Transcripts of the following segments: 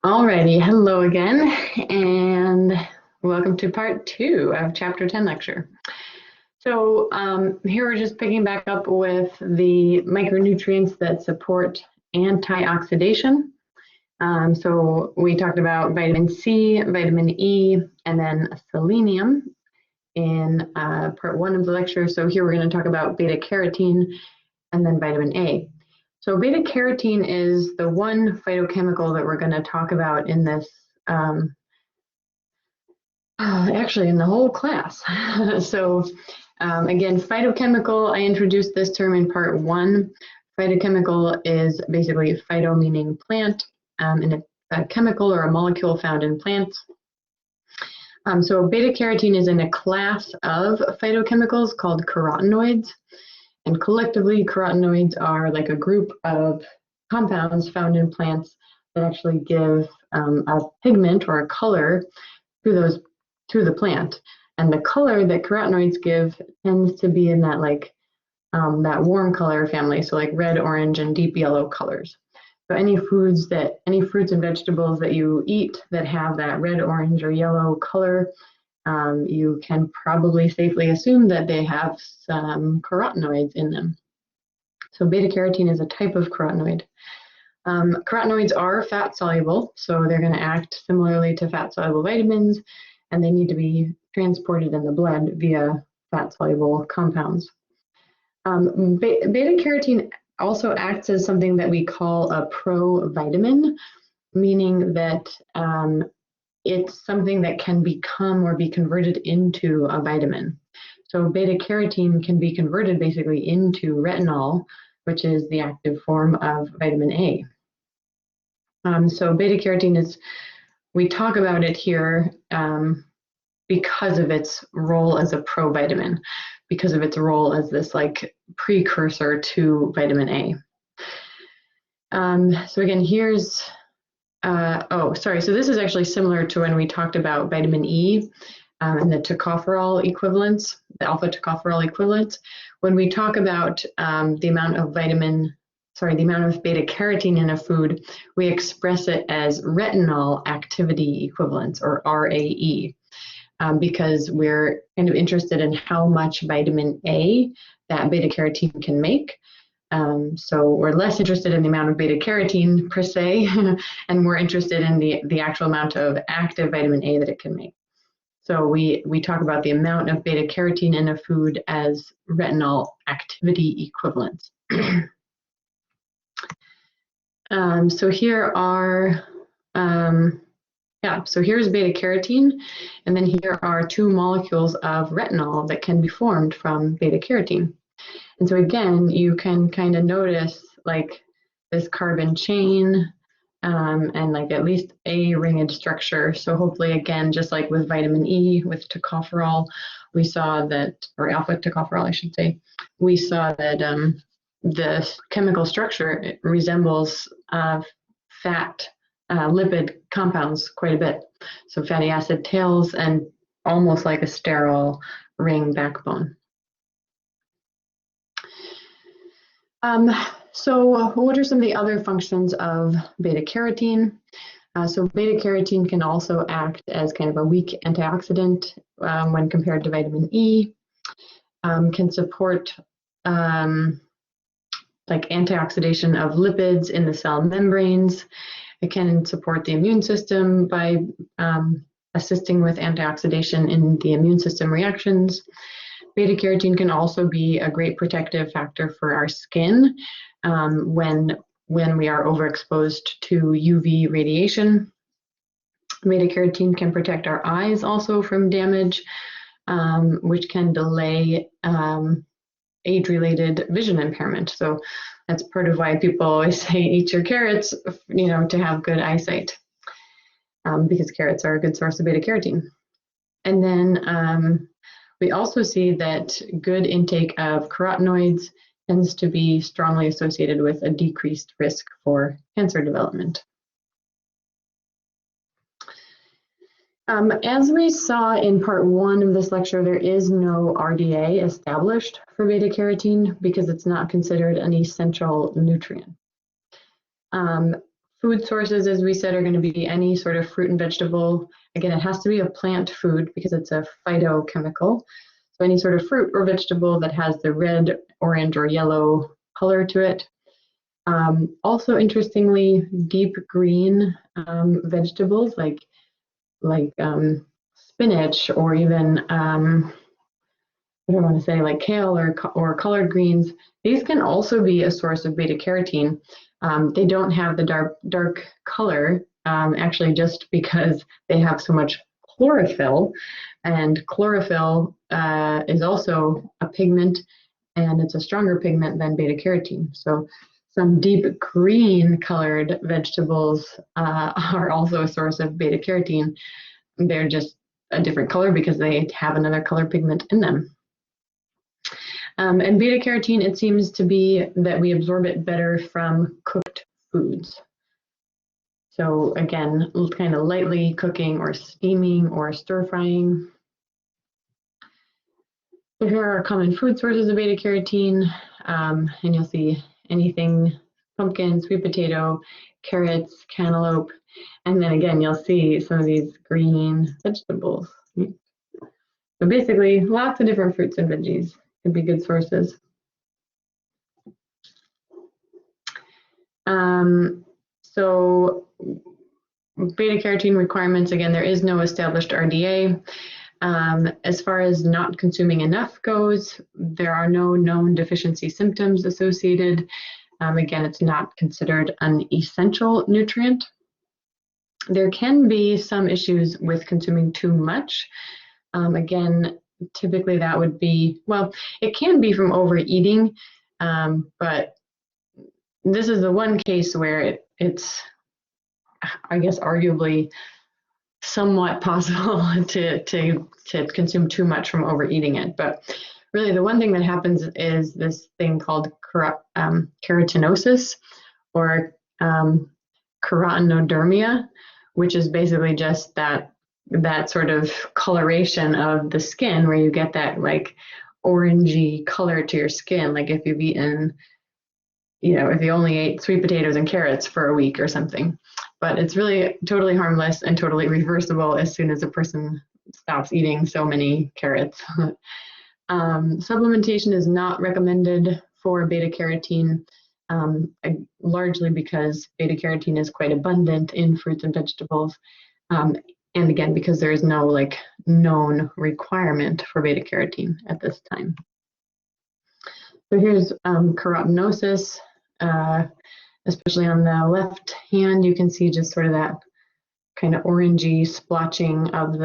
Alrighty, hello again, and welcome to part 2 of Chapter 10 lecture. So here we're just picking back up with the micronutrients that support antioxidation. So we talked about vitamin C, vitamin E, and then selenium in part 1 of the lecture. So here we're going to talk about beta-carotene and then vitamin A. So beta-carotene is the one phytochemical that we're going to talk about in this, actually in the whole class. So again, phytochemical, I introduced this term in part 1. Phytochemical is basically phyto meaning plant, and it's a chemical or a molecule found in plants. So beta-carotene is in a class of phytochemicals called carotenoids. And collectively, carotenoids are like a group of compounds found in plants that actually give a pigment or a color to the plant. And the color that carotenoids give tends to be in that that warm color family, so like red, orange, and deep yellow colors. So any fruits and vegetables that you eat that have that red, orange, or yellow color, you can probably safely assume that they have some carotenoids in them. So beta-carotene is a type of carotenoid. Carotenoids are fat soluble, so they're going to act similarly to fat soluble vitamins, and they need to be transported in the blood via fat soluble compounds. Beta-carotene also acts as something that we call a provitamin, meaning that it's something that can become or be converted into a vitamin. So beta-carotene can be converted basically into retinol, which is the active form of vitamin A. So beta-carotene is, we talk about it here because of its role as a provitamin, because of its role as this like precursor to vitamin A. So again, here's so this is actually similar to when we talked about vitamin E and the tocopherol equivalents, the alpha tocopherol equivalents. When we talk about the amount of beta-carotene in a food, we express it as retinol activity equivalents, or RAE, because we're kind of interested in how much vitamin A that beta-carotene can make. So we're less interested in the amount of beta-carotene per se, and we're interested in the actual amount of active vitamin A that it can make. So we talk about the amount of beta-carotene in a food as retinol activity equivalents. So here are, so here's beta-carotene, and then here are 2 molecules of retinol that can be formed from beta-carotene. And so again, you can kind of notice like this carbon chain and like at least a ringed structure. So hopefully, again, just like with vitamin E, with tocopherol, we saw that, or alpha tocopherol, I should say, we saw that the chemical structure resembles fat lipid compounds quite a bit. So fatty acid tails and almost like a sterile ring backbone. So what are some of the other functions of beta-carotene? So beta-carotene can also act as kind of a weak antioxidant when compared to vitamin E, can support like antioxidation of lipids in the cell membranes. It can support the immune system by assisting with antioxidation in the immune system reactions. Beta-carotene can also be a great protective factor for our skin when we are overexposed to UV radiation. Beta-carotene can protect our eyes also from damage, which can delay age-related vision impairment. So that's part of why people always say eat your carrots, to have good eyesight, because carrots are a good source of beta-carotene. And then we also see that good intake of carotenoids tends to be strongly associated with a decreased risk for cancer development. As we saw in part 1 of this lecture, there is no RDA established for beta-carotene because it's not considered an essential nutrient. Food sources, as we said, are going to be any sort of fruit and vegetable. Again, it has to be a plant food because it's a phytochemical. So any sort of fruit or vegetable that has the red, orange, or yellow color to it. Also, interestingly, deep green vegetables like spinach, or even I don't want to say like kale or collard greens. These can also be a source of beta carotene. They don't have the dark color, actually, just because they have so much chlorophyll, and chlorophyll is also a pigment, and it's a stronger pigment than beta carotene. So some deep green colored vegetables are also a source of beta carotene. They're just a different color because they have another color pigment in them. And beta carotene, it seems to be that we absorb it better from cooked foods. So again, kind of lightly cooking or steaming or stir frying. So here are our common food sources of beta carotene, and you'll see anything pumpkin, sweet potato, carrots, cantaloupe, and then again you'll see some of these green vegetables. So basically, lots of different fruits and veggies could be good sources. So beta-carotene requirements, again, there is no established RDA. As far as not consuming enough goes, there are no known deficiency symptoms associated. Again, it's not considered an essential nutrient. There can be some issues with consuming too much. Again, typically that would be, well, it can be from overeating, but this is the one case where it's, I guess, arguably somewhat possible to consume too much from overeating it. But really the one thing that happens is this thing called carotenosis, or carotenodermia, which is basically just that sort of coloration of the skin where you get that like orangey color to your skin, like if you've eaten, if you only ate sweet potatoes and carrots for a week or something. But it's really totally harmless and totally reversible as soon as a person stops eating so many carrots. Supplementation is not recommended for beta carotene, largely because beta carotene is quite abundant in fruits and vegetables. And again, because there is no like known requirement for beta carotene at this time. So here's carotenosis. Especially on the left hand, you can see just sort of that kind of orangey splotching of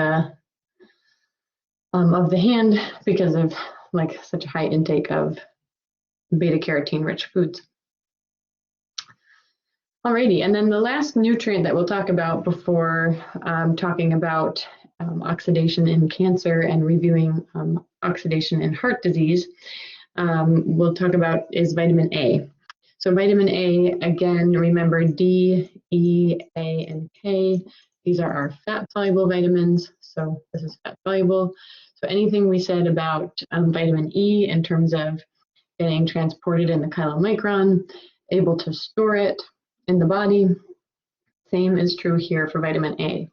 the hand because of like such a high intake of beta carotene rich foods. Alrighty, and then the last nutrient that we'll talk about before talking about oxidation in cancer and reviewing oxidation in heart disease, we'll talk about is vitamin A. So vitamin A, again, remember D, E, A, and K. These are our fat-soluble vitamins, so this is fat-soluble. So anything we said about vitamin E in terms of getting transported in the chylomicron, able to store it in the body, same is true here for vitamin A.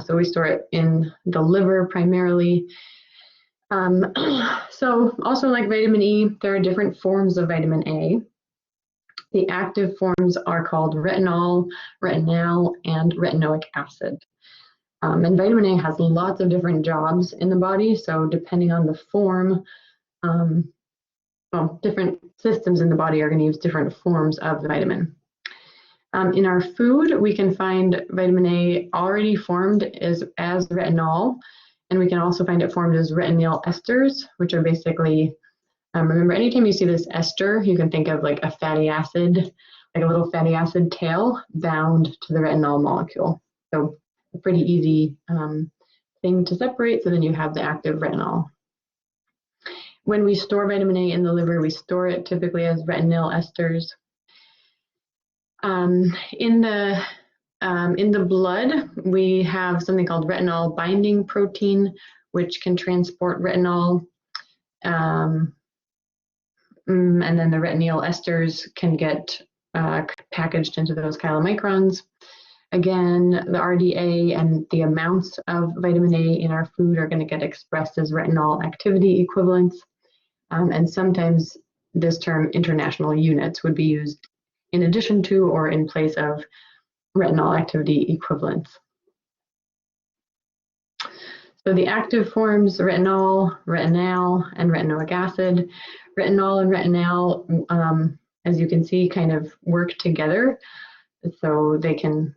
So we store it in the liver primarily. So also like vitamin E, there are different forms of vitamin A. The active forms are called retinol, retinal, and retinoic acid. And vitamin A has lots of different jobs in the body. So depending on the form, different systems in the body are going to use different forms of the vitamin. In our food, we can find vitamin A already formed as retinol, and we can also find it formed as retinyl esters, which are basically, remember, anytime you see this ester, you can think of like a fatty acid, like a little fatty acid tail bound to the retinol molecule. So a pretty easy thing to separate, so then you have the active retinol. When we store vitamin A in the liver, we store it typically as retinyl esters. In the blood, we have something called retinol binding protein, which can transport retinol. And then the retinyl esters can get packaged into those chylomicrons. Again, the RDA and the amounts of vitamin A in our food are going to get expressed as retinol activity equivalents. And sometimes this term international units would be used in addition to or in place of retinol activity equivalents. So the active forms, retinol, retinal, and retinoic acid. Retinol and retinal, as you can see, kind of work together. So they can,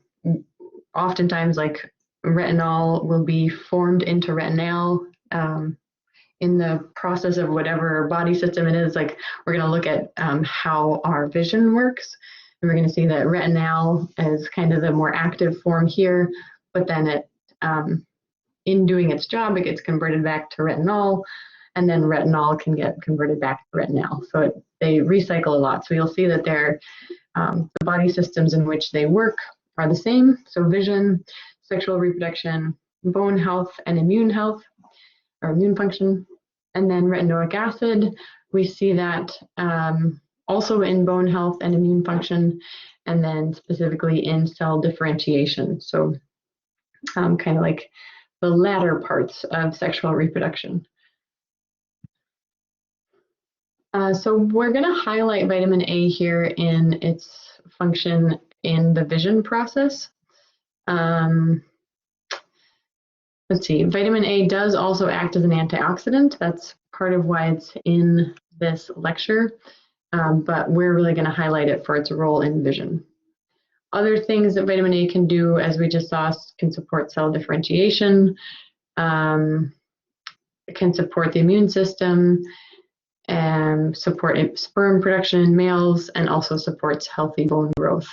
oftentimes, like retinol will be formed into retinal in the process of whatever body system it is. Like we're going to look at how our vision works. And we're going to see that retinal is kind of the more active form here, but then it, in doing its job, it gets converted back to retinol, and then retinol can get converted back to retinal. So they recycle a lot. So you'll see that the body systems in which they work are the same. So vision, sexual reproduction, bone health, and immune health, or immune function. And then retinoic acid, we see that also in bone health and immune function, and then specifically in cell differentiation. So kind of like the latter parts of sexual reproduction. So we're going to highlight vitamin A here in its function in the vision process. Let's see, vitamin A does also act as an antioxidant. That's part of why it's in this lecture, but we're really going to highlight it for its role in vision. Other things that vitamin A can do, as we just saw, can support cell differentiation, it can support the immune system, and support sperm production in males, and also supports healthy bone growth.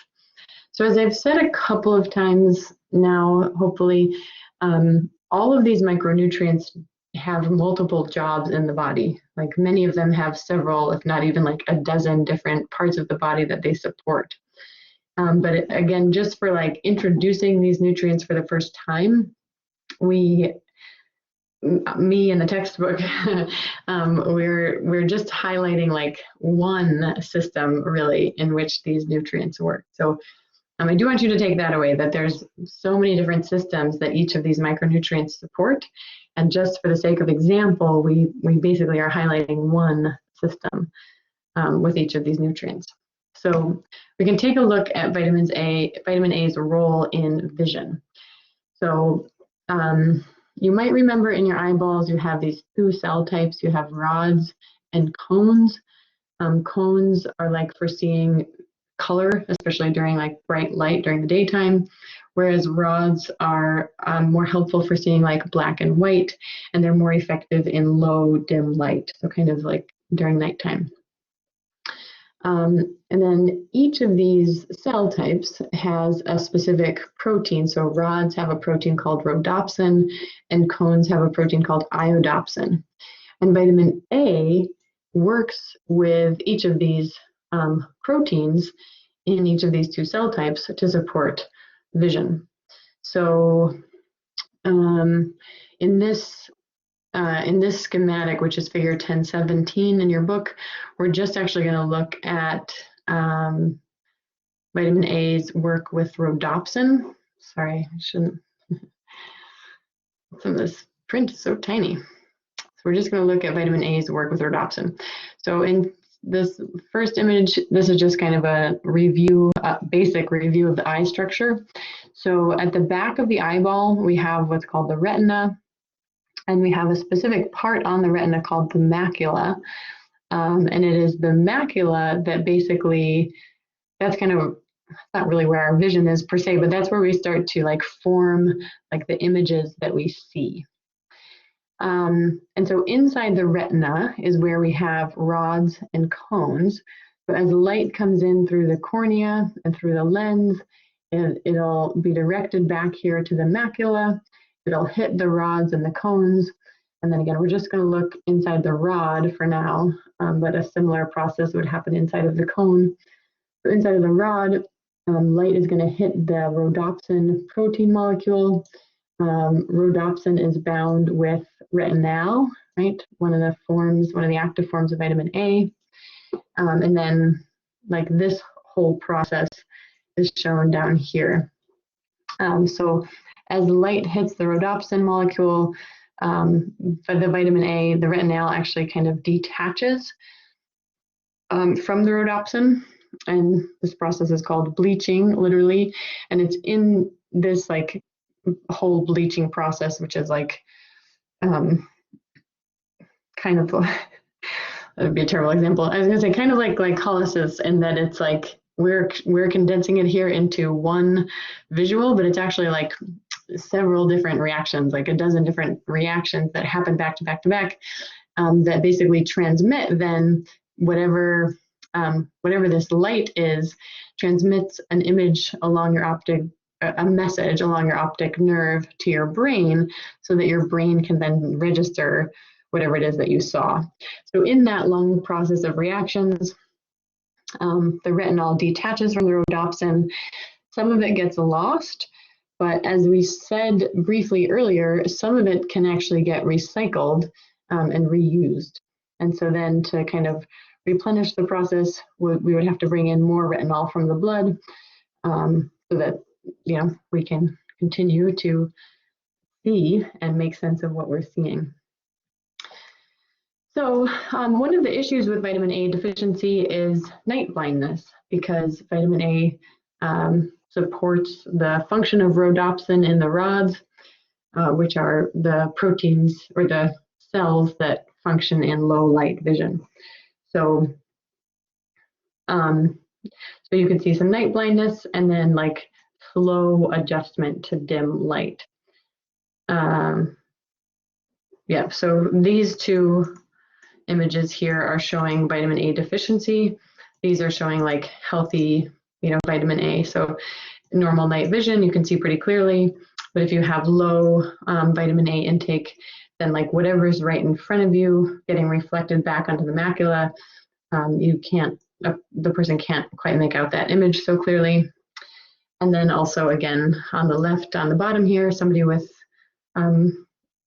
So as I've said a couple of times now, hopefully, all of these micronutrients have multiple jobs in the body. Like many of them have several, if not even like a dozen different parts of the body that they support. But again, just for like introducing these nutrients for the first time, me in the textbook, we're just highlighting like one system really in which these nutrients work. So I do want you to take that away, that there's so many different systems that each of these micronutrients support. And just for the sake of example, we basically are highlighting one system with each of these nutrients. So we can take a look at vitamin A's role in vision. So you might remember in your eyeballs, you have these two cell types. You have rods and cones. Cones are like for seeing color, especially during like bright light during the daytime, whereas rods are more helpful for seeing like black and white, and they're more effective in low dim light, so kind of like during nighttime. And then each of these cell types has a specific protein. So rods have a protein called rhodopsin, and cones have a protein called iodopsin. And vitamin A works with each of these proteins in each of these two cell types to support vision. So in this schematic, which is figure 1017 in your book, we're just actually going to look at vitamin A's work with rhodopsin. Sorry, I shouldn't. Some of this print is so tiny. So we're just going to look at vitamin A's work with rhodopsin. So in this first image, this is just kind of a review, basic review of the eye structure. So at the back of the eyeball, we have what's called the retina. And we have a specific part on the retina called the macula. And it is the macula that basically, that's kind of, not really where our vision is per se, but that's where we start to like form like the images that we see. And so inside the retina is where we have rods and cones. So as light comes in through the cornea and through the lens, it'll be directed back here to the macula. It'll hit the rods and the cones. And then again, we're just going to look inside the rod for now, but a similar process would happen inside of the cone. So inside of the rod, light is going to hit the rhodopsin protein molecule. Rhodopsin is bound with retinal, right? One of the active forms of vitamin A. And then like this whole process is shown down here. So as light hits the rhodopsin molecule, for the vitamin A, the retinal actually kind of detaches from the rhodopsin, and this process is called bleaching, literally, and it's in this like whole bleaching process, which is like kind of that would be a terrible example. I was gonna say kind of like glycolysis, in that it's like we're condensing it here into one visual, but it's actually like several different reactions, like a dozen different reactions that happen back to back to back, that basically transmit then whatever this light is, transmits an image along your optic, a message along your optic nerve to your brain, so that your brain can then register whatever it is that you saw. So in that long process of reactions, the retinol detaches from the rhodopsin. Some of it gets lost, but as we said briefly earlier, some of it can actually get recycled and reused. And so then to kind of replenish the process, we would have to bring in more retinol from the blood, so that we can continue to see and make sense of what we're seeing. So one of the issues with vitamin A deficiency is night blindness, because vitamin A supports the function of rhodopsin in the rods, which are the proteins or the cells that function in low light vision. So, so you can see some night blindness and then like slow adjustment to dim light. Yeah, so these two images here are showing vitamin A deficiency. These are showing like healthy, vitamin A. So normal night vision, you can see pretty clearly. But if you have low vitamin A intake, then like whatever's right in front of you getting reflected back onto the macula, the person can't quite make out that image so clearly. And then also again, on the left, on the bottom here, somebody with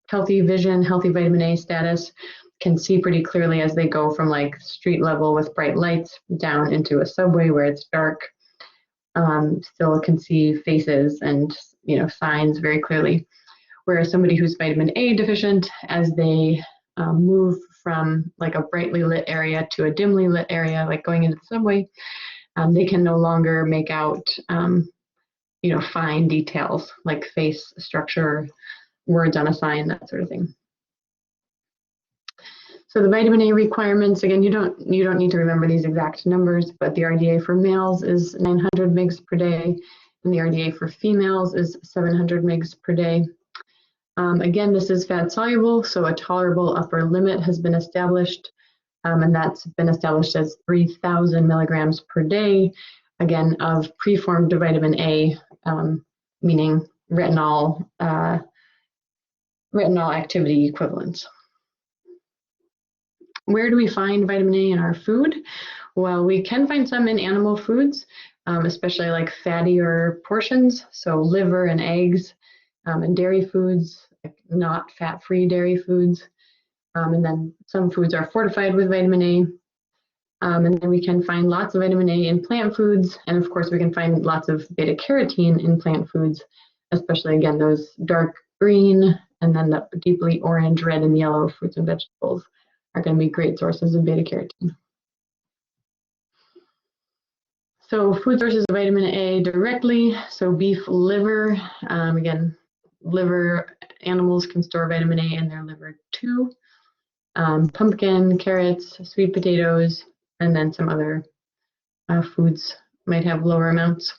healthy vision, healthy vitamin A status can see pretty clearly as they go from like street level with bright lights down into a subway where it's dark. Still can see faces and signs very clearly. Whereas somebody who's vitamin A deficient, as they move from like a brightly lit area to a dimly lit area, like going into the subway, they can no longer make out fine details like face structure, words on a sign, that sort of thing. So the vitamin A requirements, again, you don't need to remember these exact numbers, but the RDA for males is 900 mg per day, and the RDA for females is 700 mg per day. Again, this is fat soluble, so a tolerable upper limit has been established, and that's been established as 3,000 milligrams per day, again, of preformed vitamin A, meaning retinol activity equivalents. Where do we find vitamin A in our food? Well, we can find some in animal foods, especially like fattier portions, so liver and eggs, and dairy foods, like not fat-free dairy foods. And then some foods are fortified with vitamin A. And then we can find lots of vitamin A in plant foods, and of course we can find lots of beta-carotene in plant foods, especially again those dark green and then the deeply orange, red, and yellow fruits and vegetables are going to be great sources of beta-carotene. So food sources of vitamin A directly, so beef liver, again, liver animals can store vitamin A in their liver too. Pumpkin, carrots, sweet potatoes, and then some other foods might have lower amounts.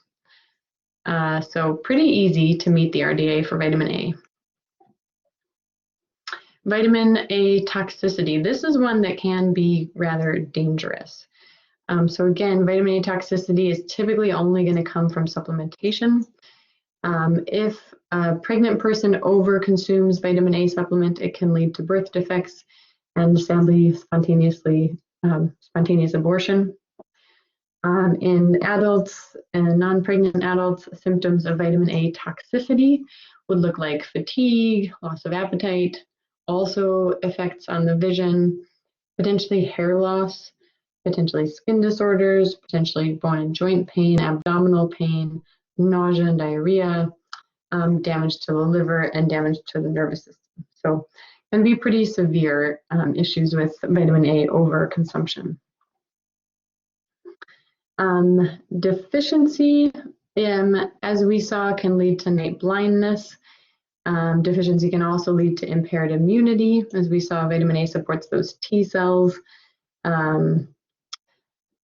So pretty easy to meet the RDA for vitamin A. Vitamin A toxicity. This is one that can be rather dangerous. So again, vitamin A toxicity is typically only going to come from supplementation. If a pregnant person overconsumes vitamin A supplement, it can lead to birth defects and sadly spontaneous abortion. In adults and non-pregnant adults, symptoms of vitamin A toxicity would look like fatigue, loss of appetite, also effects on the vision, potentially hair loss, potentially skin disorders, potentially bone and joint pain, abdominal pain, nausea and diarrhea, damage to the liver, and damage to the nervous system. So can be pretty severe issues with vitamin A overconsumption. Deficiency, as we saw, can lead to night blindness. Deficiency can also lead to impaired immunity. As we saw, vitamin A supports those T cells.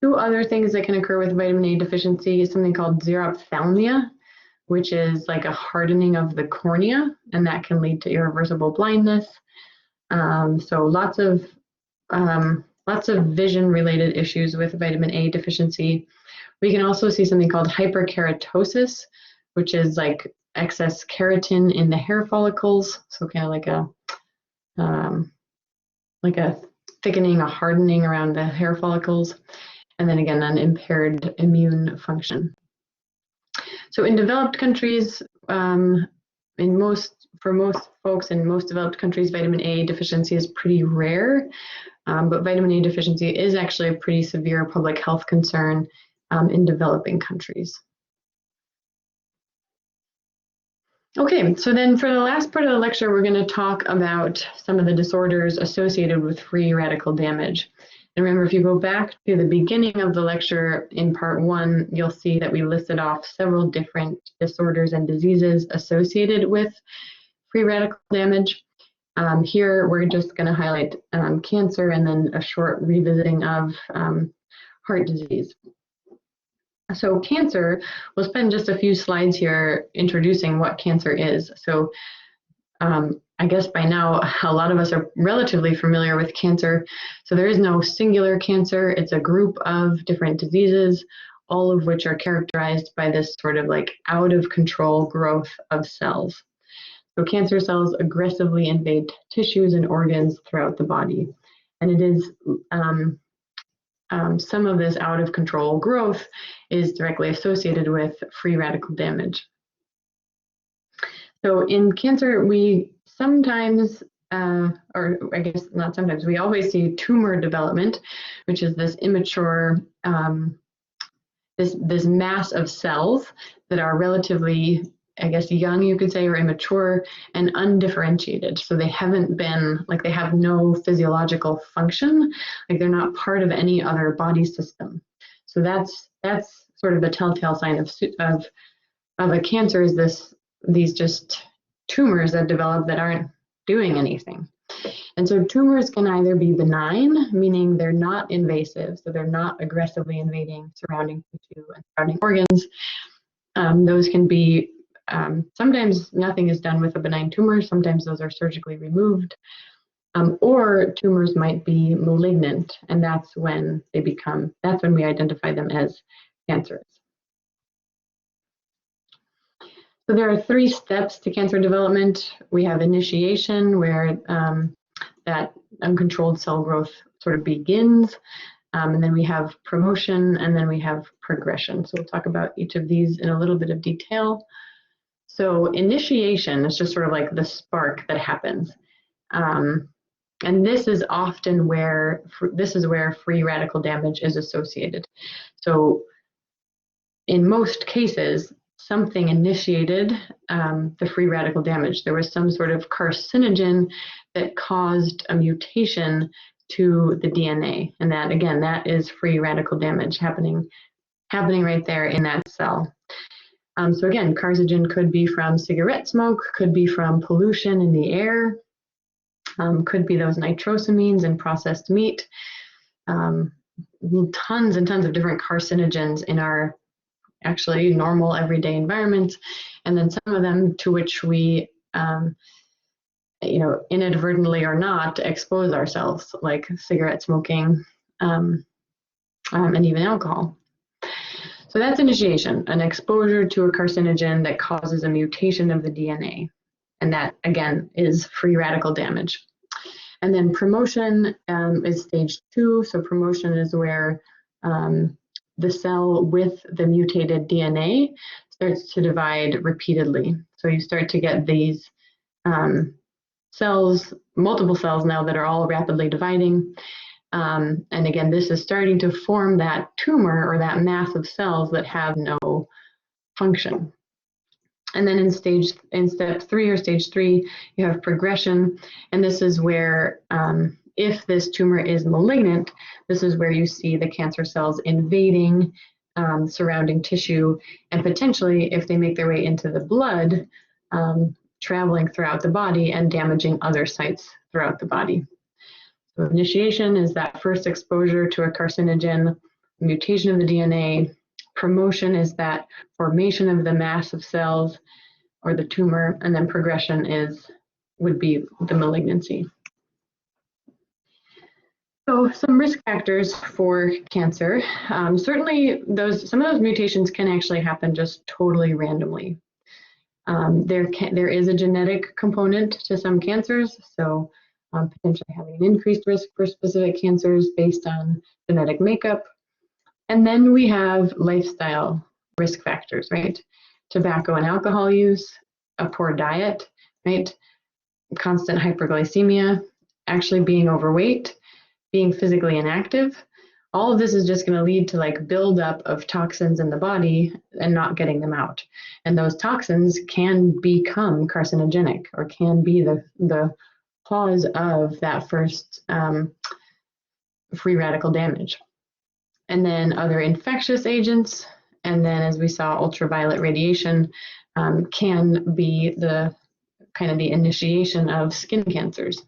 Two other things that can occur with vitamin A deficiency is something called xerophthalmia, which is like a hardening of the cornea, and that can lead to irreversible blindness. So lots of vision-related issues with vitamin A deficiency. We can also see something called hyperkeratosis, which is like excess keratin in the hair follicles. So kind of like a thickening, a hardening around the hair follicles. And then again, an impaired immune function. So in developed countries, for most folks in most developed countries, vitamin A deficiency is pretty rare, but vitamin A deficiency is actually a pretty severe public health concern in developing countries. Okay, so then for the last part of the lecture, we're going to talk about some of the disorders associated with free radical damage. And remember, if you go back to the beginning of the lecture in part 1, you'll see that we listed off several different disorders and diseases associated with free radical damage. Here, we're just going to highlight cancer and then a short revisiting of heart disease. So cancer, we'll spend just a few slides here introducing what cancer is. So I guess by now, a lot of us are relatively familiar with cancer. So there is no singular cancer. It's a group of different diseases, all of which are characterized by this sort of like out of control growth of cells. So cancer cells aggressively invade tissues and organs throughout the body. And it is some of this out of control growth is directly associated with free radical damage. So in cancer, we sometimes, or I guess not sometimes, we always see tumor development, which is this immature, this mass of cells that are relatively, I guess, young, you could say, or immature and undifferentiated. So they haven't been, like they have no physiological function, like they're not part of any other body system. So that's sort of the telltale sign of a cancer, is these just tumors that develop that aren't doing anything. And so tumors can either be benign, meaning they're not invasive, so they're not aggressively invading surrounding tissue and surrounding organs. Those can be, sometimes nothing is done with a benign tumor, sometimes those are surgically removed, or tumors might be malignant, and that's when we identify them as cancers. So there are 3 steps to cancer development. We have initiation, where that uncontrolled cell growth sort of begins, and then we have promotion, and then we have progression. So we'll talk about each of these in a little bit of detail. So initiation is just sort of like the spark that happens. And this is often where free radical damage is associated. So in most cases, something initiated the free radical damage. There was some sort of carcinogen that caused a mutation to the DNA. And that, again, that is free radical damage happening right there in that cell. So again, carcinogen could be from cigarette smoke, could be from pollution in the air, could be those nitrosamines in processed meat, tons and tons of different carcinogens in our actually normal everyday environment, and then some of them to which we, inadvertently or not, expose ourselves, like cigarette smoking and even alcohol. So that's initiation, an exposure to a carcinogen that causes a mutation of the DNA. And that, again, is free radical damage. And then promotion is stage 2. So promotion is where the cell with the mutated DNA starts to divide repeatedly. So you start to get these cells, multiple cells now that are all rapidly dividing. And again, this is starting to form that tumor or that mass of cells that have no function. And then in step 3 or stage 3, you have progression. And this is where, if this tumor is malignant, this is where you see the cancer cells invading surrounding tissue, and potentially, if they make their way into the blood, traveling throughout the body and damaging other sites throughout the body. So initiation is that first exposure to a carcinogen, mutation of the DNA. Promotion is that formation of the mass of cells or the tumor, and then progression would be the malignancy. So some risk factors for cancer. Certainly some of those mutations can actually happen just totally randomly. There is a genetic component to some cancers, so potentially having an increased risk for specific cancers based on genetic makeup. And then we have lifestyle risk factors, right? Tobacco and alcohol use, a poor diet, right? Constant hyperglycemia, actually being overweight, being physically inactive. All of this is just going to lead to like buildup of toxins in the body and not getting them out. And those toxins can become carcinogenic or can be the cause of that first free radical damage. And then other infectious agents, and then as we saw, ultraviolet radiation can be the kind of the initiation of skin cancers.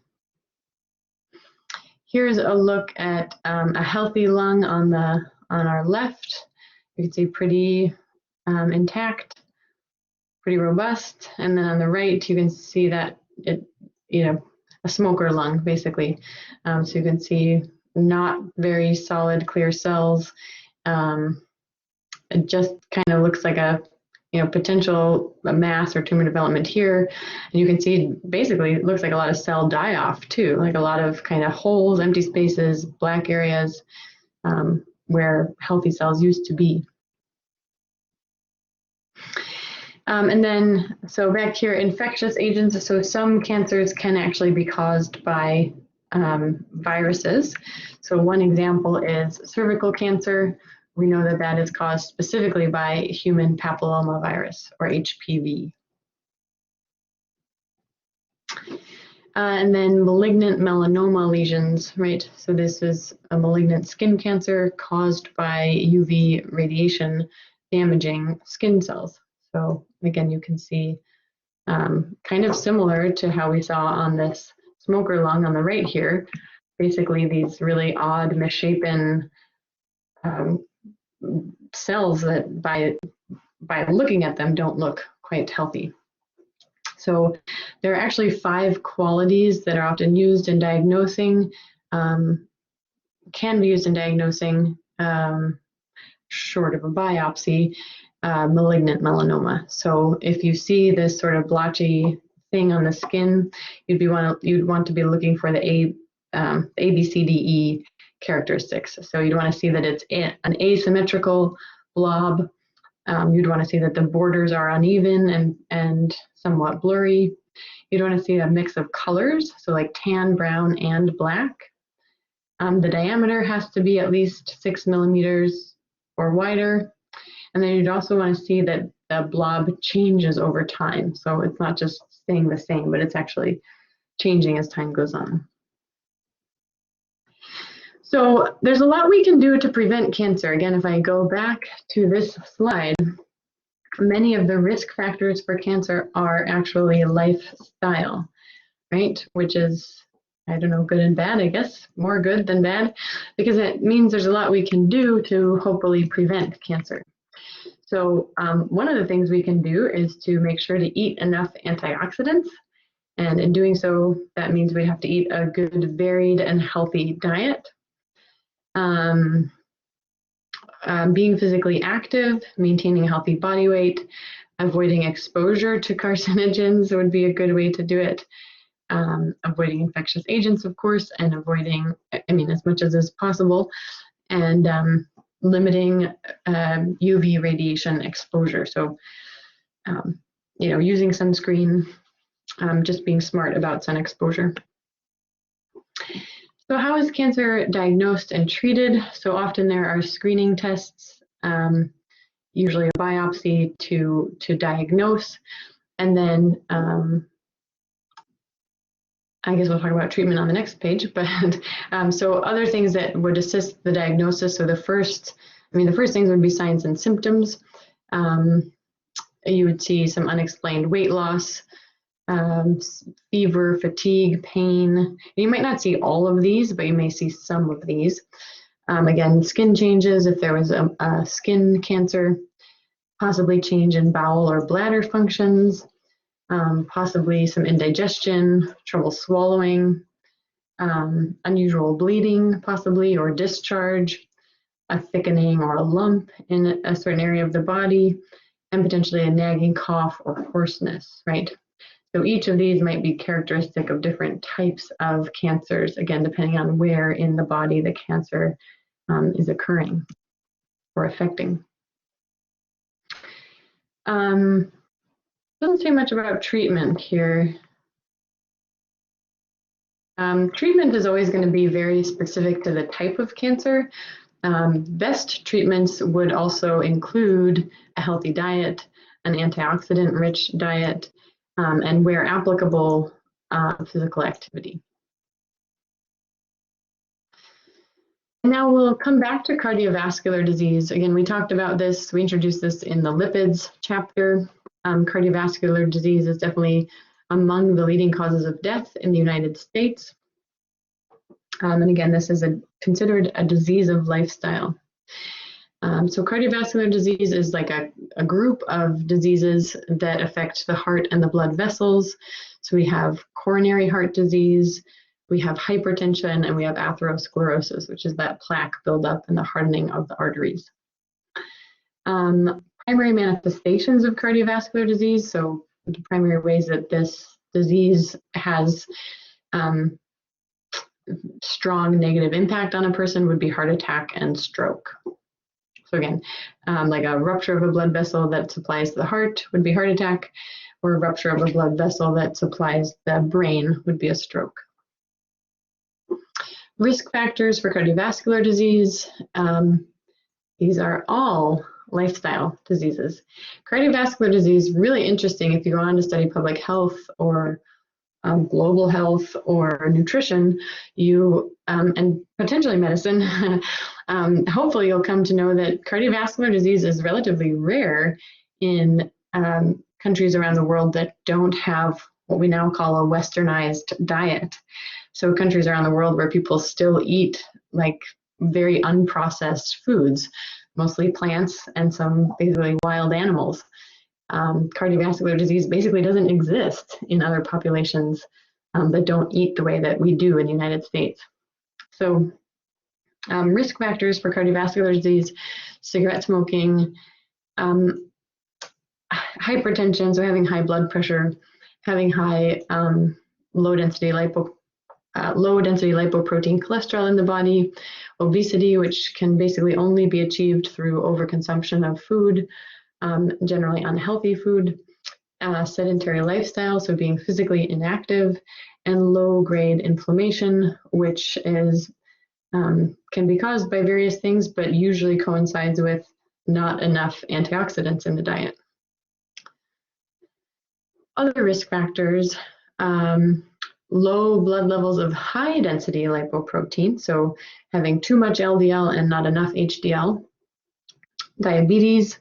Here's a look at a healthy lung on our left. You can see pretty intact, pretty robust, and then on the right you can see that a smoker lung basically. So you can see not very solid, clear cells. It just kind of looks like a potential mass or tumor development here. And you can see basically it looks like a lot of cell die-off too, like a lot of kind of holes, empty spaces, black areas where healthy cells used to be. And then, so back here, infectious agents. So some cancers can actually be caused by viruses. So one example is cervical cancer. We know that that is caused specifically by human papillomavirus, or HPV. And then malignant melanoma lesions, right? So this is a malignant skin cancer caused by UV radiation damaging skin cells. So again, you can see kind of similar to how we saw on this smoker lung on the right here, basically these really odd misshapen cells that by looking at them don't look quite healthy. So there are actually 5 qualities that are often used in diagnosing, can be used in diagnosing, short of a biopsy, malignant melanoma. So if you see this sort of blotchy thing on the skin, you'd want to be looking for the ABCDE characteristics. So you'd want to see that it's an asymmetrical blob. You'd want to see that the borders are uneven and somewhat blurry. You'd want to see a mix of colors, so like tan, brown, and black. The diameter has to be at least 6 millimeters or wider. And then you'd also want to see that the blob changes over time. So it's not just staying the same, but it's actually changing as time goes on. So there's a lot we can do to prevent cancer. Again, if I go back to this slide, many of the risk factors for cancer are actually lifestyle, right? Which is, I don't know, good and bad, I guess, more good than bad, because it means there's a lot we can do to hopefully prevent cancer. So one of the things we can do is to make sure to eat enough antioxidants. And in doing so, that means we have to eat a good, varied, and healthy diet. Being physically active, maintaining a healthy body weight, avoiding exposure to carcinogens would be a good way to do it. Avoiding infectious agents, of course, and avoiding, as much as is possible, and limiting UV radiation exposure. So, using sunscreen, just being smart about sun exposure. So how is cancer diagnosed and treated? So often there are screening tests, usually a biopsy to diagnose, and then I guess we'll talk about treatment on the next page, but so other things that would assist the diagnosis. So the first things would be signs and symptoms. You would see some unexplained weight loss, fever, fatigue, pain. You might not see all of these, but you may see some of these. Again, skin changes if there was a skin cancer, possibly change in bowel or bladder functions, possibly some indigestion, trouble swallowing, unusual bleeding possibly, or discharge, a thickening or a lump in a certain area of the body, and potentially a nagging cough or hoarseness, right? So each of these might be characteristic of different types of cancers, again, depending on where in the body the cancer is occurring or affecting. Doesn't say much about treatment here. Treatment is always going to be very specific to the type of cancer. Best treatments would also include a healthy diet, an antioxidant-rich diet, and where applicable, physical activity. Now we'll come back to cardiovascular disease. Again, we talked about this, we introduced this in the lipids chapter. Cardiovascular disease is definitely among the leading causes of death in the United States. And again, this is considered a disease of lifestyle. So cardiovascular disease is like a group of diseases that affect the heart and the blood vessels. So we have coronary heart disease, we have hypertension, and we have atherosclerosis, which is that plaque buildup and the hardening of the arteries. Primary manifestations of cardiovascular disease, so the primary ways that this disease has strong negative impact on a person would be heart attack and stroke. So again, like a rupture of a blood vessel that supplies the heart would be heart attack, or a rupture of a blood vessel that supplies the brain would be a stroke. Risk factors for cardiovascular disease. These are all lifestyle diseases. Cardiovascular disease, really interesting if you go on to study public health or global health or nutrition, and potentially medicine, hopefully you'll come to know that cardiovascular disease is relatively rare in countries around the world that don't have what we now call a westernized diet. So countries around the world where people still eat like very unprocessed foods, mostly plants and some basically wild animals. Cardiovascular disease basically doesn't exist in other populations that don't eat the way that we do in the United States. So risk factors for cardiovascular disease: cigarette smoking, hypertension, so having high blood pressure, having high low-density lipoprotein cholesterol in the body, obesity, which can basically only be achieved through overconsumption of food, generally unhealthy food, sedentary lifestyle, so being physically inactive, and low-grade inflammation, which is can be caused by various things, but usually coincides with not enough antioxidants in the diet. Other risk factors: low blood levels of high-density lipoprotein, so having too much LDL and not enough HDL, diabetes,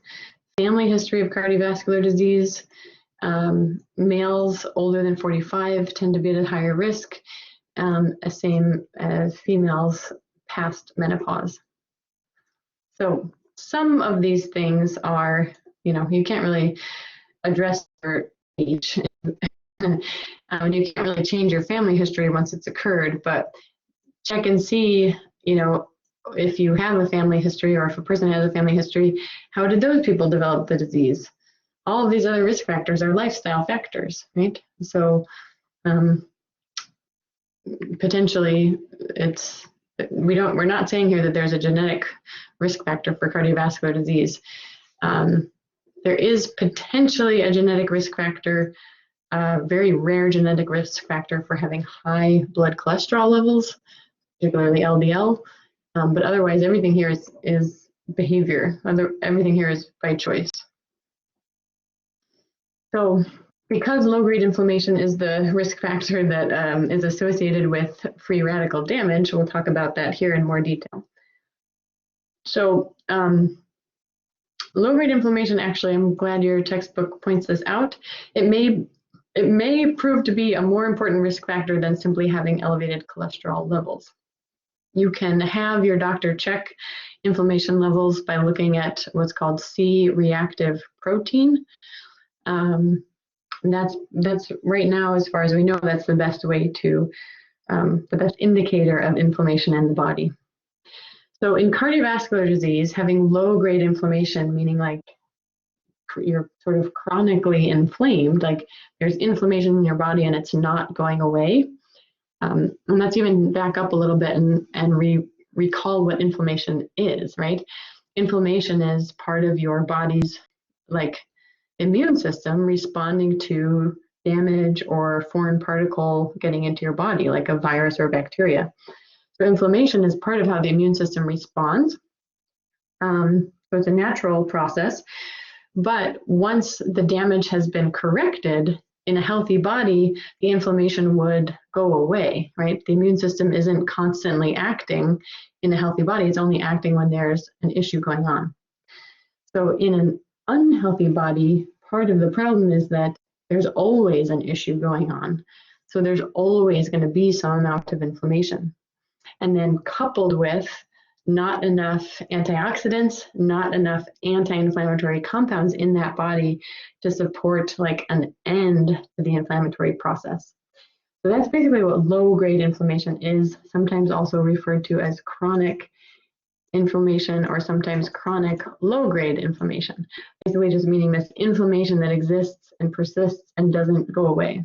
family history of cardiovascular disease. Males older than 45 tend to be at a higher risk, same as females past menopause. So some of these things are, you can't really address your age. You can't really change your family history once it's occurred, but check and see, if you have a family history or if a person has a family history, how did those people develop the disease? All of these other risk factors are lifestyle factors, right? So potentially we're not saying here that there's a genetic risk factor for cardiovascular disease. There is potentially a genetic risk factor, a very rare genetic risk factor for having high blood cholesterol levels. particularly LDL. But otherwise, everything here is behavior. Everything here is by choice. So because low-grade inflammation is the risk factor that is associated with free radical damage, we'll talk about that here in more detail. So low-grade inflammation, actually, I'm glad your textbook points this out. It may prove to be a more important risk factor than simply having elevated cholesterol levels. You can have your doctor check inflammation levels by looking at what's called C-reactive protein. That's right now, as far as we know, that's the best way to, the best indicator of inflammation in the body. So in cardiovascular disease, having low-grade inflammation, meaning like you're sort of chronically inflamed, like there's inflammation in your body and it's not going away. And let's even back up a little bit and recall what inflammation is, right? Inflammation is part of your body's like immune system responding to damage or foreign particle getting into your body, like a virus or bacteria. So inflammation is part of how the immune system responds. So it's a natural process. But once the damage has been corrected in a healthy body, the inflammation would go away, right? The immune system isn't constantly acting in a healthy body. It's only acting when there's an issue going on. So in an unhealthy body, part of the problem is that there's always an issue going on. So there's always going to be some amount of inflammation. And then coupled with not enough antioxidants, not enough anti-inflammatory compounds in that body to support like an end to the inflammatory process. So that's basically what low-grade inflammation is, sometimes also referred to as chronic inflammation or sometimes chronic low-grade inflammation. Basically just meaning this inflammation that exists and persists and doesn't go away.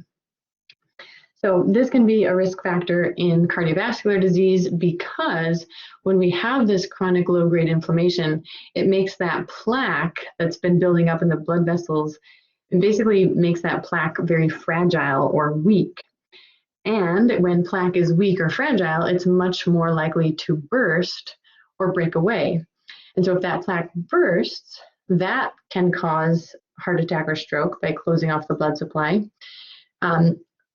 So this can be a risk factor in cardiovascular disease because when we have this chronic low-grade inflammation, it makes that plaque that's been building up in the blood vessels, it basically makes that plaque very fragile or weak. And when plaque is weak or fragile, it's much more likely to burst or break away. And so if that plaque bursts, that can cause heart attack or stroke by closing off the blood supply.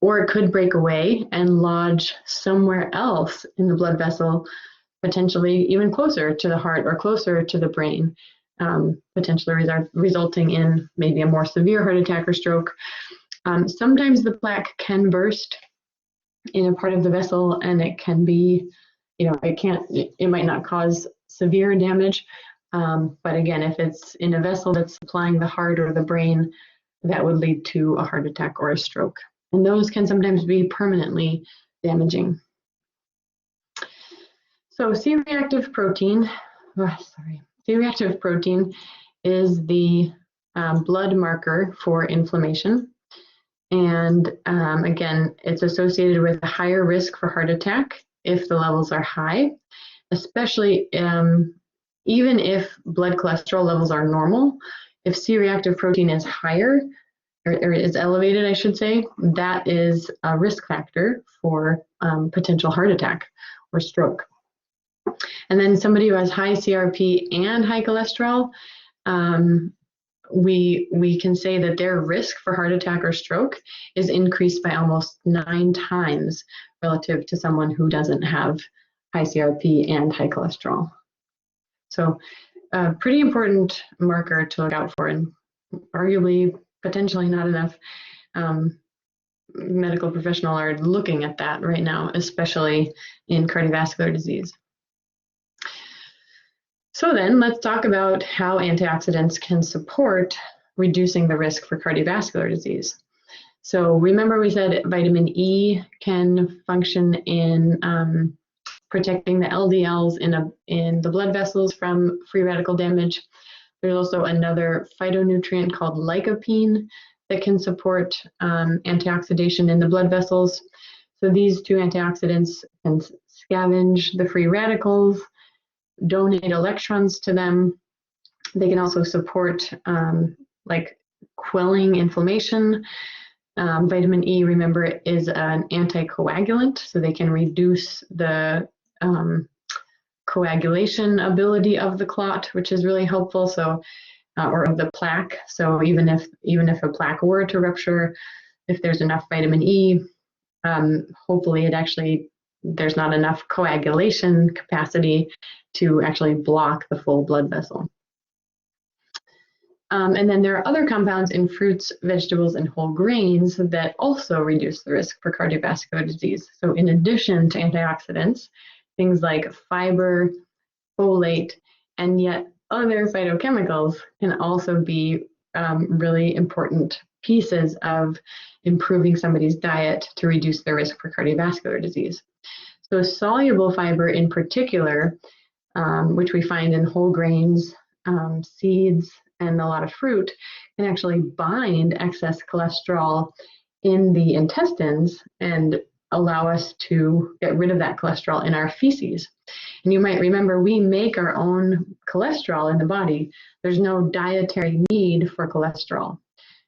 Or it could break away and lodge somewhere else in the blood vessel, potentially even closer to the heart or closer to the brain, potentially resulting in maybe a more severe heart attack or stroke. Sometimes the plaque can burst in a part of the vessel and it can be, it might not cause severe damage. But again, if it's in a vessel that's supplying the heart or the brain, that would lead to a heart attack or a stroke. And those can sometimes be permanently damaging. So C-reactive protein, C-reactive protein is the blood marker for inflammation. And again, it's associated with a higher risk for heart attack if the levels are high, especially even if blood cholesterol levels are normal. If C-reactive protein is higher, or is elevated, I should say, that is a risk factor for potential heart attack or stroke. And then somebody who has high CRP and high cholesterol, we can say that their risk for heart attack or stroke is increased by almost 9 times relative to someone who doesn't have high CRP and high cholesterol. So a pretty important marker to look out for, and arguably potentially not enough medical professionals are looking at that right now, especially in cardiovascular disease. So then let's talk about how antioxidants can support reducing the risk for cardiovascular disease. So remember we said vitamin E can function in protecting the LDLs in the blood vessels from free radical damage. There's also another phytonutrient called lycopene that can support antioxidation in the blood vessels. So these two antioxidants can scavenge the free radicals, donate electrons to them. They can also support like quelling inflammation. Vitamin E, remember, is an anticoagulant, so they can reduce the coagulation ability of the clot, which is really helpful. So, or of the plaque. So even if a plaque were to rupture, if there's enough vitamin E, hopefully there's not enough coagulation capacity to actually block the full blood vessel. And then there are other compounds in fruits, vegetables, and whole grains that also reduce the risk for cardiovascular disease. So in addition to antioxidants, things like fiber, folate, and yet other phytochemicals can also be really important pieces of improving somebody's diet to reduce their risk for cardiovascular disease. So soluble fiber in particular, which we find in whole grains, seeds, and a lot of fruit, can actually bind excess cholesterol in the intestines and allow us to get rid of that cholesterol in our feces. And you might remember we make our own cholesterol in the body. There's no dietary need for cholesterol.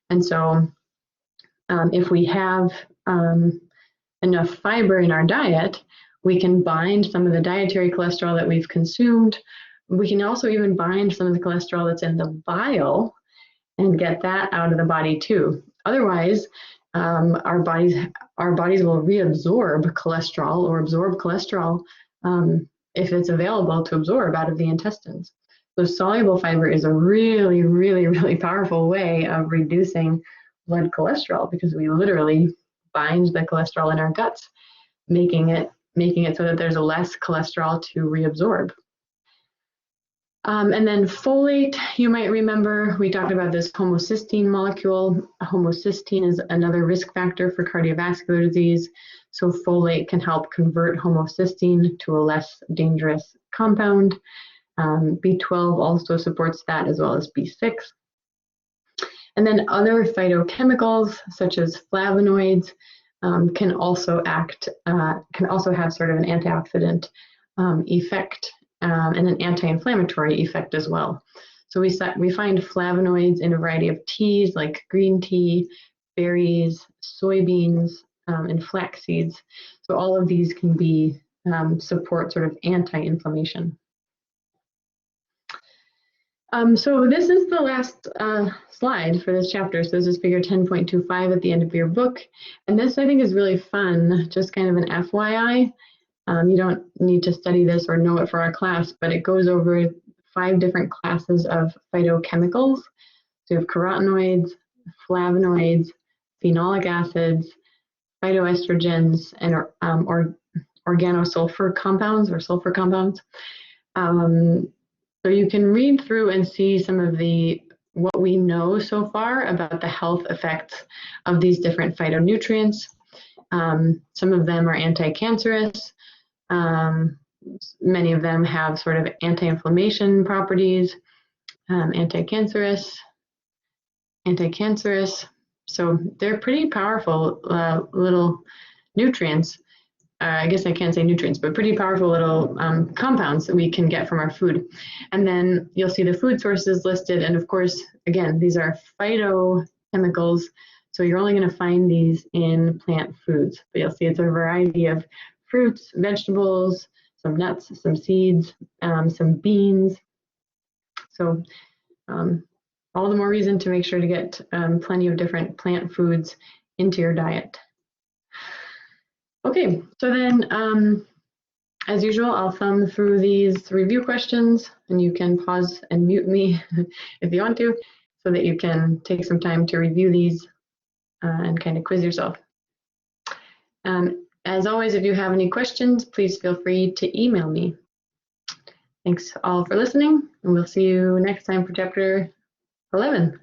And so if we have enough fiber in our diet, we can bind some of the dietary cholesterol that we've consumed. We can also even bind some of the cholesterol that's in the bile and get that out of the body too. Otherwise, our bodies will reabsorb cholesterol or absorb cholesterol if it's available to absorb out of the intestines. So soluble fiber is a really, really, really powerful way of reducing blood cholesterol because we literally bind the cholesterol in our guts, making it so that there's less cholesterol to reabsorb. And then folate, you might remember, we talked about this homocysteine molecule. Homocysteine is another risk factor for cardiovascular disease. So folate can help convert homocysteine to a less dangerous compound. B12 also supports that, as well as B6. And then other phytochemicals, such as flavonoids, can also have sort of an antioxidant effect. And an anti-inflammatory effect as well. So we find flavonoids in a variety of teas like green tea, berries, soybeans, and flax seeds. So all of these can be support sort of anti-inflammation. So this is the last slide for this chapter. So this is figure 10.25 at the end of your book. And this I think is really fun, just kind of an FYI. You don't need to study this or know it for our class, but it goes over 5 different classes of phytochemicals. So you have carotenoids, flavonoids, phenolic acids, phytoestrogens, and organosulfur compounds or sulfur compounds. So you can read through and see some of what we know so far about the health effects of these different phytonutrients. Some of them are anti-cancerous. Many of them have sort of anti-inflammation properties, anti-cancerous. So they're pretty powerful little nutrients. I guess I can't say nutrients, but pretty powerful little compounds that we can get from our food. And then you'll see the food sources listed. And of course, again, these are phytochemicals. So you're only going to find these in plant foods. But you'll see it's a variety of fruits, vegetables, some nuts, some seeds, some beans. So all the more reason to make sure to get plenty of different plant foods into your diet. Okay, so then as usual, I'll thumb through these review questions and you can pause and mute me if you want to, so that you can take some time to review these and kind of quiz yourself. As always, if you have any questions, please feel free to email me. Thanks all for listening, and we'll see you next time for chapter 11.